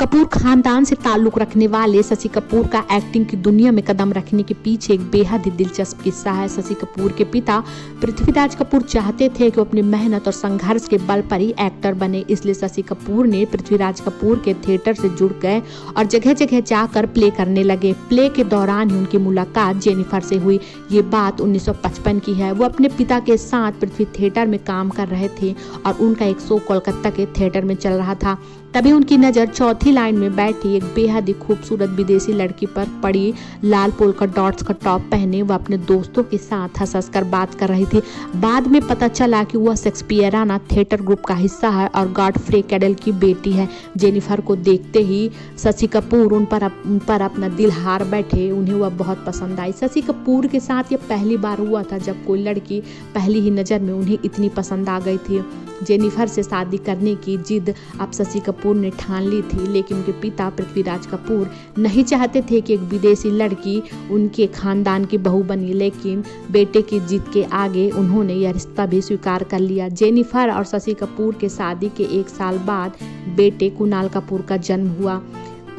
कपूर खानदान से ताल्लुक रखने वाले शशि कपूर का एक्टिंग की दुनिया में कदम रखने के पीछे एक बेहद ही दिलचस्प किस्सा है। शशि कपूर के पिता पृथ्वीराज कपूर चाहते थे कि वो अपनी मेहनत और संघर्ष के बल पर ही एक्टर बने, इसलिए शशि कपूर ने पृथ्वीराज कपूर के थिएटर से जुड़ गए और जगह जगह जाकर प्ले करने लगे। प्ले के दौरान ही उनकी मुलाकात जेनिफर से हुई। ये बात 1955 की है। वो अपने पिता के साथ पृथ्वी थिएटर में काम कर रहे थे और उनका एक शो कोलकाता के थिएटर में चल रहा था। तभी उनकी नज़र चौथी लाइन में बैठी एक बेहद ही खूबसूरत विदेशी लड़की पर पड़ी। लाल पोल्का डॉट्स का टॉप पहने वह अपने दोस्तों के साथ हंस कर बात कर रही थी। बाद में पता चला कि वह शेक्सपियराना थिएटर ग्रुप का हिस्सा है और गॉडफ्रे कैडल की बेटी है। जेनिफर को देखते ही शशि कपूर उन पर अपना दिल हार बैठे। उन्हें वह बहुत पसंद आई। शशि कपूर के साथ ये पहली बार हुआ था जब कोई लड़की पहली ही नज़र में उन्हें इतनी पसंद आ गई थी। जेनिफर से शादी करने की जिद अब शशि कपूर ने ठान ली थी, लेकिन उनके पिता पृथ्वीराज कपूर नहीं चाहते थे कि एक विदेशी लड़की उनके खानदान की बहू बनी, लेकिन बेटे की जिद के आगे उन्होंने यह रिश्ता भी स्वीकार कर लिया। जेनिफर और शशि कपूर के शादी के 1 साल बाद बेटे कुणाल कपूर का जन्म हुआ।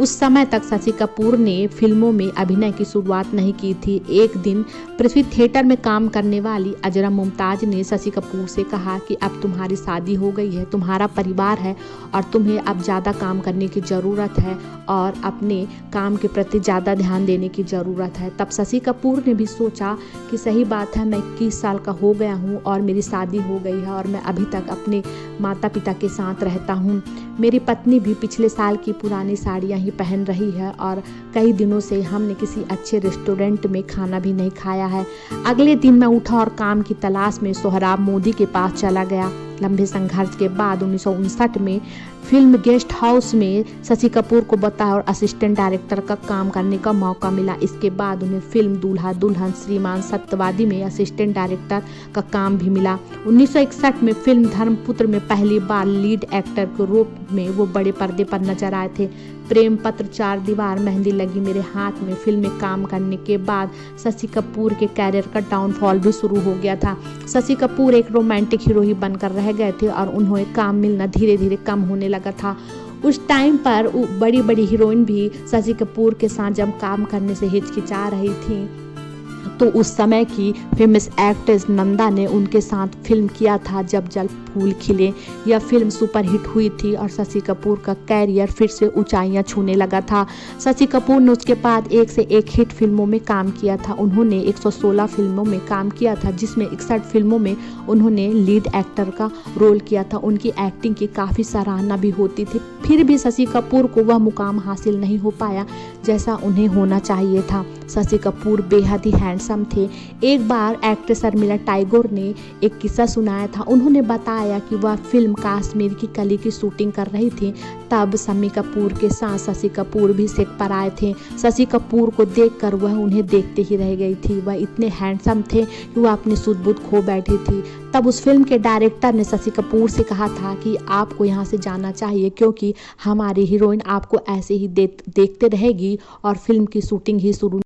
उस समय तक शशि कपूर ने फिल्मों में अभिनय की शुरुआत नहीं की थी। एक दिन पृथ्वी थिएटर में काम करने वाली अजरा मुमताज ने शशि कपूर से कहा कि अब तुम्हारी शादी हो गई है, तुम्हारा परिवार है और तुम्हें अब ज़्यादा काम करने की ज़रूरत है और अपने काम के प्रति ज़्यादा ध्यान देने की ज़रूरत है। तब शशि कपूर ने भी सोचा कि सही बात है, मैं 21 साल का हो गया हूँ और मेरी शादी हो गई है और मैं अभी तक अपने माता पिता के साथ रहता हूँ। मेरी पत्नी भी पिछले साल की पुरानी साड़ियाँ ही पहन रही है और कई दिनों से हमने किसी अच्छे रेस्टोरेंट में खाना भी नहीं खाया है। अगले दिन मैं उठा और काम की तलाश में सोहराब मोदी के पास चला गया। लंबे संघर्ष के बाद 1959 में फिल्म गेस्ट हाउस में शशि कपूर को बतौर असिस्टेंट डायरेक्टर का काम करने का मौका मिला। इसके बाद उन्हें फिल्म दूल्हा दुल्हन श्रीमान सत्यवादी में असिस्टेंट डायरेक्टर का काम भी मिला। 1961 में फिल्म धर्मपुत्र में पहली बार लीड एक्टर के रूप में वो बड़े पर्दे पर नजर आए थे। प्रेम पत्र, 4 दीवार, मेहंदी लगी मेरे हाथ में फिल्म में काम करने के बाद शशि कपूर के कैरियर का डाउनफॉल भी शुरू हो गया था। शशि कपूर एक रोमांटिक हीरो ही बनकर रह गए थे और उन्हें काम मिलना धीरे धीरे कम होने लगा था। उस टाइम पर बड़ी बड़ी हीरोइन भी शशि कपूर के साथ जब काम करने से हिचकिचा रही थी, तो उस समय की फेमस एक्ट्रेस नंदा ने उनके साथ फिल्म किया था जब जल फूल खिले। यह फिल्म सुपरहिट हुई थी और शशि कपूर का कैरियर फिर से ऊंचाइयां छूने लगा था। शशि कपूर ने उसके बाद एक से एक हिट फिल्मों में काम किया था। उन्होंने 116 फिल्मों में काम किया था, जिसमें 61 फिल्मों में उन्होंने लीड एक्टर का रोल किया था। उनकी एक्टिंग की काफ़ी सराहना भी होती थी, फिर भी शशि कपूर को वह मुकाम हासिल नहीं हो पाया जैसा उन्हें होना चाहिए था। शशि कपूर बेहद ही हैंडसम थे। एक बार एक्ट्रेस शर्मिला टैगोर ने एक किस्सा सुनाया था। उन्होंने बताया कि वह फिल्म कश्मीर की कली की शूटिंग कर रही थी, तब शम्मी कपूर के साथ शशि कपूर भी सेट पर आए थे। शशि कपूर को देखकर वह उन्हें देखते ही रह गई थी। वह इतने हैंडसम थे कि वह अपनी सुध-बुध खो बैठी थी। तब उस फिल्म के डायरेक्टर ने शशि कपूर से कहा था कि आपको यहाँ से जाना चाहिए, क्योंकि हमारी हीरोइन आपको ऐसे ही देखते रहेगी और फिल्म की शूटिंग ही शुरू